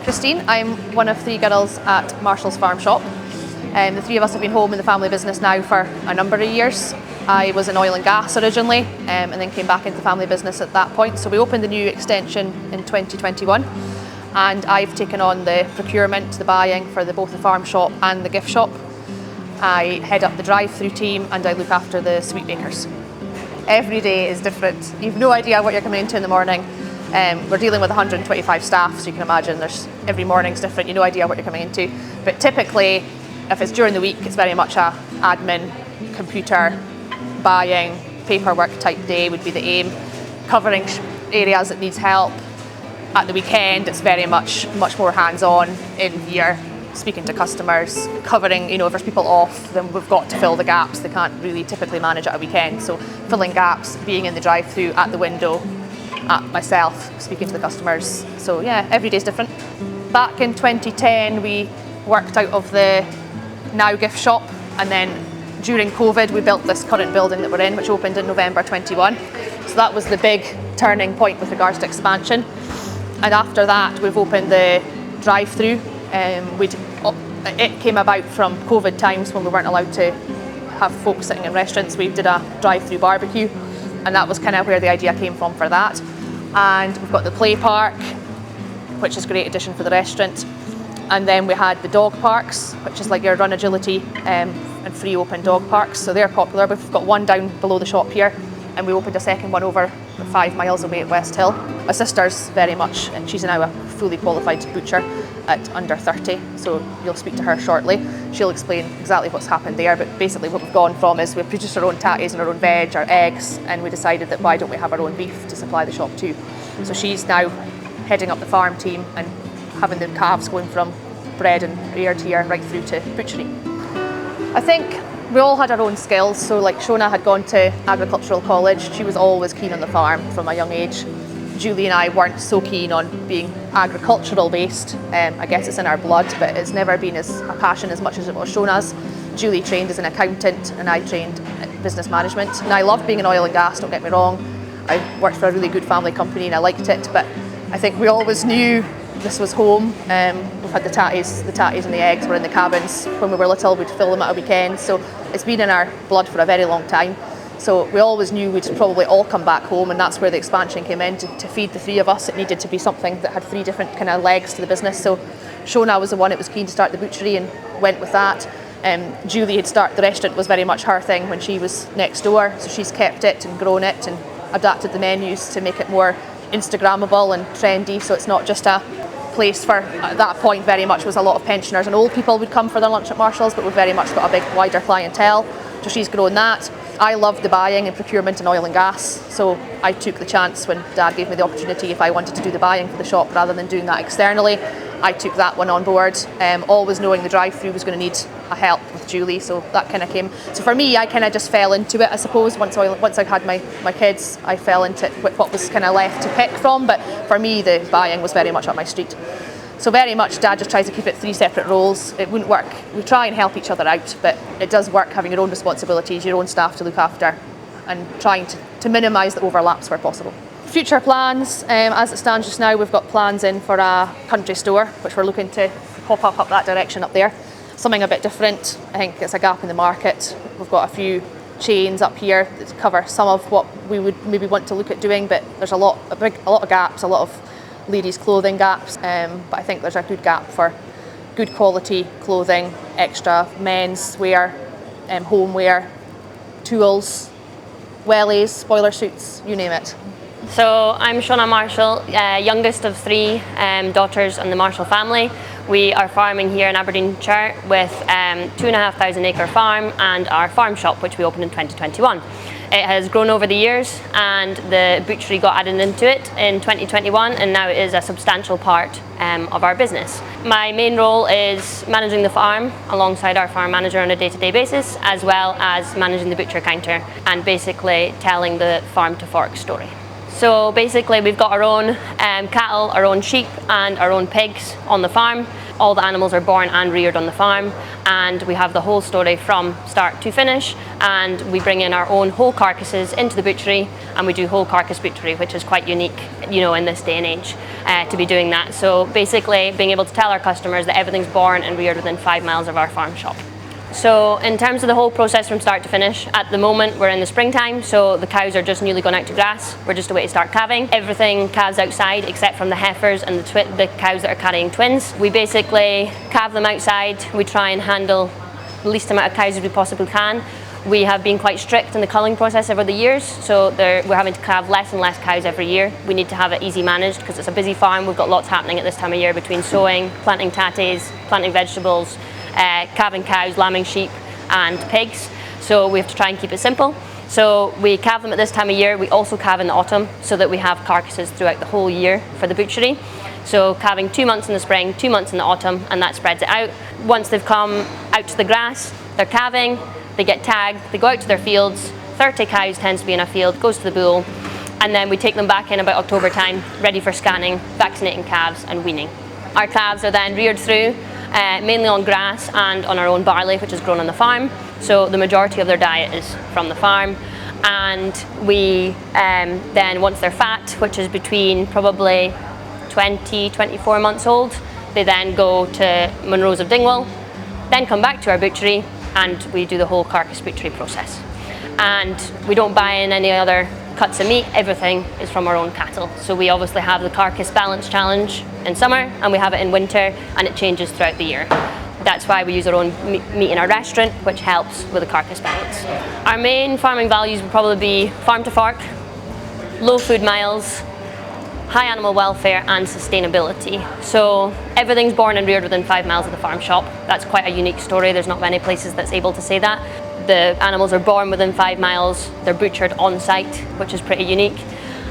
Christine. I'm one of 3 girls at Marshall's Farm Shop. The 3 of us have been home in the family business now for a number of years. I was in oil and gas originally and then came back into the family business at that point. So we opened the new extension in 2021 and I've taken on the procurement, the buying for both the farm shop and the gift shop. I head up the drive-through team and I look after the sweet bakers. Every day is different. You've no idea what you're coming into in the morning. We're dealing with 125 staff, so you can imagine every morning's different. You have no idea what you're coming into. But typically, if it's during the week, it's very much a admin, computer, buying, paperwork type day would be the aim. Covering areas that needs help. At the weekend, it's very much more hands-on in here, speaking to customers, covering, if there's people off, then we've got to fill the gaps. They can't really typically manage at a weekend. So filling gaps, being in the drive-through, at the window, at myself, speaking to the customers. So yeah, every day's different. Back in 2010, we worked out of the now gift shop, and then during COVID, we built this current building that we're in, which opened in November 21. So that was the big turning point with regards to expansion. And after that, we've opened the drive-through. It came about from COVID times when we weren't allowed to have folks sitting in restaurants. We did a drive-through barbecue, and that was kind of where the idea came from for that. And we've got the play park, which is a great addition for the restaurant. And then we had the dog parks, which is like your run agility and free open dog parks. So they're popular. We've got one down below the shop here, and we opened a second one over 5 miles away at West Hill. My sister's very much, and she's now a fully qualified butcher at under 30, so you'll speak to her shortly. She'll explain exactly what's happened there, but basically what we've gone from is we produce our own tatties and our own veg, our eggs, and we decided that why don't we have our own beef to supply the shop too. So she's now heading up the farm team and having the calves going from bred and reared here right through to butchery. I think we all had our own skills, so like Shauna had gone to agricultural college. She was always keen on the farm from a young age. Julie and I weren't so keen on being agricultural based. I guess it's in our blood, but it's never been a passion as much as it was Shauna's. Julie trained as an accountant and I trained in business management. And I loved being in oil and gas, don't get me wrong. I worked for a really good family company and I liked it, but I think we always knew this was home. We've had the tatties and the eggs were in the cabins. When we were little, we'd fill them at a weekend. So it's been in our blood for a very long time. So we always knew we'd probably all come back home, and that's where the expansion came in. To feed the 3 of us, it needed to be something that had 3 different kind of legs to the business. So Shauna was the one that was keen to start the butchery and went with that. Julie had started the restaurant, was very much her thing when she was next door. So she's kept it and grown it and adapted the menus to make it more Instagrammable and trendy. So it's not just a place for, at that point very much was a lot of pensioners and old people would come for their lunch at Marshall's, but we've very much got a big wider clientele. So she's grown that. I loved the buying and procurement in oil and gas, so I took the chance when Dad gave me the opportunity if I wanted to do the buying for the shop rather than doing that externally. I took that one on board, always knowing the drive-through was going to need a help with Julie, so that kind of came. So for me, I kind of just fell into it, I suppose. Once I had my kids, I fell into what was kind of left to pick from, but for me, the buying was very much up my street. So very much Dad just tries to keep it 3 separate roles. It wouldn't work. We try and help each other out, but it does work having your own responsibilities, your own staff to look after, and trying to minimise the overlaps where possible. Future plans, as it stands just now, we've got plans in for a country store, which we're looking to pop up that direction up there. Something a bit different. I think it's a gap in the market. We've got a few chains up here that cover some of what we would maybe want to look at doing, but there's a lot of gaps, a lot of ladies' clothing gaps, but I think there's a good gap for good quality clothing, extra men's wear, homeware, tools, wellies, boiler suits, you name it. So I'm Shauna Marshall, youngest of 3 daughters in the Marshall family. We are farming here in Aberdeenshire with 2,500 acre farm and our farm shop, which we opened in 2021. It has grown over the years and the butchery got added into it in 2021, and now it is a substantial part of our business. My main role is managing the farm alongside our farm manager on a day-to-day basis, as well as managing the butcher counter and basically telling the farm to fork story. So basically we've got our own cattle, our own sheep and our own pigs on the farm. All the animals are born and reared on the farm, and we have the whole story from start to finish, and we bring in our own whole carcasses into the butchery, and we do whole carcass butchery, which is quite unique, you know, in this day and age to be doing that. So basically being able to tell our customers that everything's born and reared within 5 miles of our farm shop. So in terms of the whole process from start to finish, at the moment we're in the springtime, so the cows are just newly gone out to grass. We're just away to start calving. Everything calves outside except from the heifers and the cows that are carrying twins. We basically calve them outside. We try and handle the least amount of cows as we possibly can. We have been quite strict in the culling process over the years, so we're having to calve less and less cows every year. We need to have it easy managed because it's a busy farm. We've got lots happening at this time of year between sowing, planting taties, planting vegetables, calving cows, lambing sheep and pigs, so we have to try and keep it simple. So we calve them at this time of year. We also calve in the autumn so that we have carcasses throughout the whole year for the butchery. So calving 2 months in the spring, 2 months in the autumn, and that spreads it out. Once they've come out to the grass, they're calving, they get tagged, they go out to their fields. 30 cows tends to be in a field, goes to the bull, and then we take them back in about October time, ready for scanning, vaccinating calves and weaning. Our calves are then reared through mainly on grass and on our own barley, which is grown on the farm. So the majority of their diet is from the farm. And we then, once they're fat, which is between probably 20, 24 months old, they then go to Munros of Dingwall, then come back to our butchery, and we do the whole carcass butchery process. And we don't buy in any other cuts of meat. Everything is from our own cattle. So we obviously have the carcass balance challenge in summer, and we have it in winter, and it changes throughout the year. That's why we use our own meat in our restaurant, which helps with the carcass balance. Our main farming values would probably be farm to fork, low food miles, high animal welfare and sustainability. So everything's born and reared within 5 miles of the farm shop. That's quite a unique story. There's not many places that's able to say that. The animals are born within 5 miles, they're butchered on site, which is pretty unique.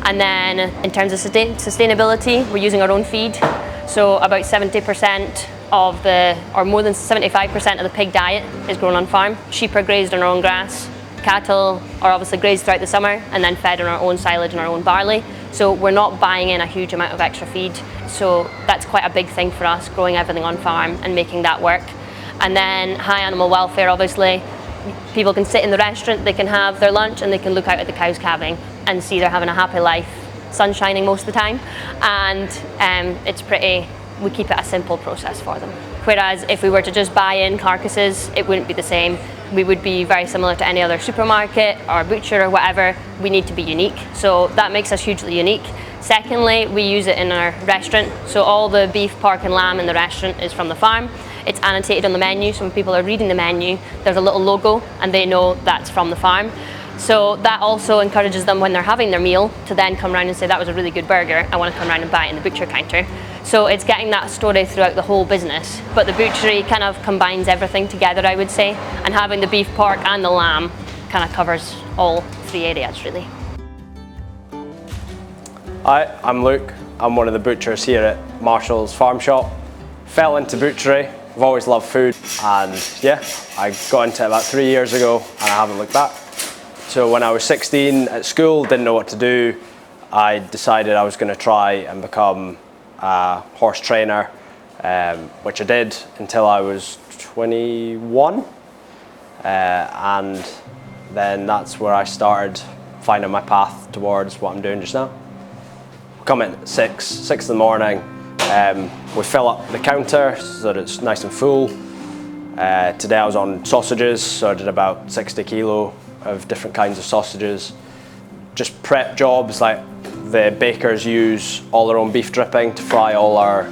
And then in terms of sustainability, we're using our own feed. So about 70% of or more than 75% of the pig diet is grown on farm. Sheep are grazed on our own grass. Cattle are obviously grazed throughout the summer and then fed on our own silage and our own barley. So we're not buying in a huge amount of extra feed. So that's quite a big thing for us, growing everything on farm and making that work. And then high animal welfare, obviously. People can sit in the restaurant, they can have their lunch and they can look out at the cows calving and see they're having a happy life, sun shining most of the time. And we keep it a simple process for them. Whereas if we were to just buy in carcasses, it wouldn't be the same. We would be very similar to any other supermarket or butcher or whatever. We need to be unique. So that makes us hugely unique. Secondly, we use it in our restaurant. So all the beef, pork and lamb in the restaurant is from the farm. It's annotated on the menu, so when people are reading the menu, there's a little logo and they know that's from the farm. So that also encourages them when they're having their meal to then come around and say, that was a really good burger, I want to come around and buy it in the butcher counter. So it's getting that story throughout the whole business. But the butchery kind of combines everything together, I would say, and having the beef, pork and the lamb kind of covers all 3 areas really. Hi, I'm Luke. I'm one of the butchers here at Marshall's Farm Shop. Fell into butchery. I've always loved food, and yeah, I got into it about 3 years ago and I haven't looked back. So when I was 16 at school, didn't know what to do, I decided I was going to try and become a horse trainer, which I did until I was 21, and then that's where I started finding my path towards what I'm doing just now. Come in at 6 in the morning. We fill up the counter so that it's nice and full. Today I was on sausages, so I did about 60 kilo of different kinds of sausages. Just prep jobs, like the bakers use all their own beef dripping to fry all our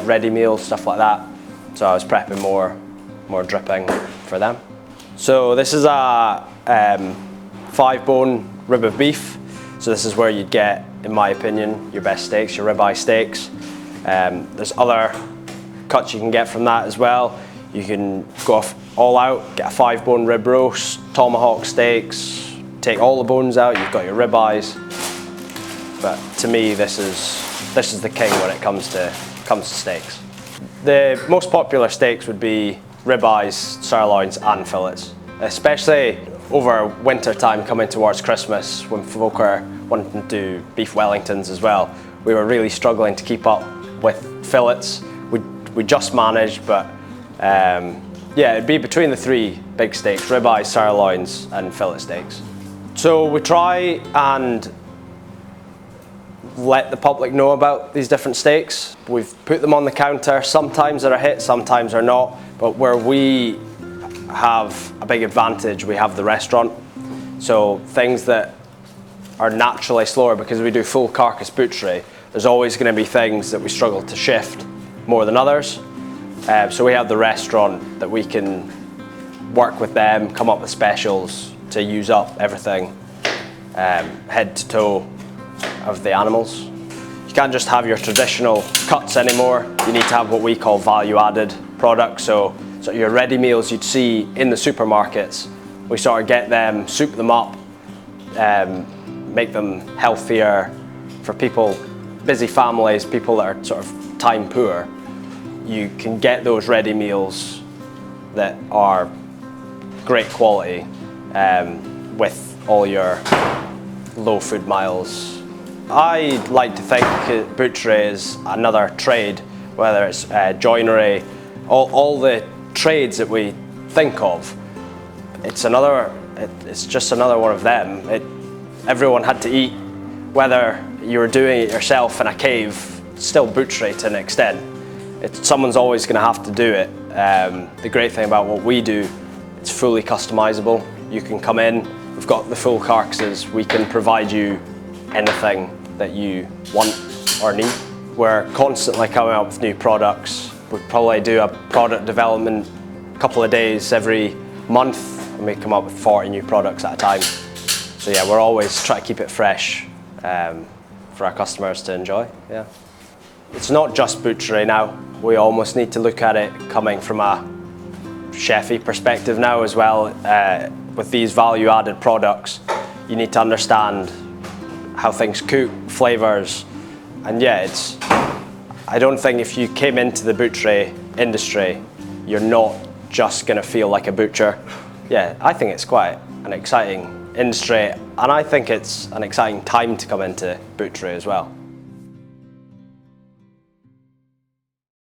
ready meals, stuff like that. So I was prepping more dripping for them. So this is a 5-bone rib of beef. So this is where you'd get, in my opinion, your best steaks, your ribeye steaks. There's other cuts you can get from that as well. You can go off all out, get a 5-bone rib roast, tomahawk steaks, take all the bones out, you've got your ribeyes. But to me, this is the king when it comes to steaks. The most popular steaks would be ribeyes, sirloins and fillets, especially over winter time coming towards Christmas when folk are wanting to do beef Wellingtons as well. We were really struggling to keep up with fillets. We just managed, but yeah, it'd be between the 3 big steaks: ribeye, sirloins, and fillet steaks. So we try and let the public know about these different steaks. We've put them on the counter. Sometimes they're a hit, sometimes they're not. But where we have a big advantage, we have the restaurant. So things that are naturally slower, because we do full carcass butchery, there's always going to be things that we struggle to shift more than others. So we have the restaurant that we can work with them, come up with specials to use up everything, head to toe of the animals. You can't just have your traditional cuts anymore. You need to have what we call value-added products. So your ready meals you'd see in the supermarkets, we sort of get them, soup them up, make them healthier for people, busy families, people that are sort of time poor. You can get those ready meals that are great quality with all your low food miles. I like to think butchery is another trade, whether it's joinery, all the trades that we think of. It's just another one of them. Everyone had to eat, whether you were doing it yourself in a cave, still butchery to an extent. Someone's always going to have to do it. The great thing about what we do, it's fully customizable. You can come in, we've got the full carcasses, we can provide you anything that you want or need. We're constantly coming up with new products. We probably do a product development a couple of days every month, and we come up with 40 new products at a time. So yeah, we're always trying to keep it fresh for our customers to enjoy. Yeah. It's not just butchery now. We almost need to look at it coming from a chefy perspective now as well. With these value-added products, you need to understand how things cook, flavours, and yeah, I don't think if you came into the butchery industry, you're not just going to feel like a butcher. Yeah, I think it's quite an exciting industry, and I think it's an exciting time to come into butchery as well.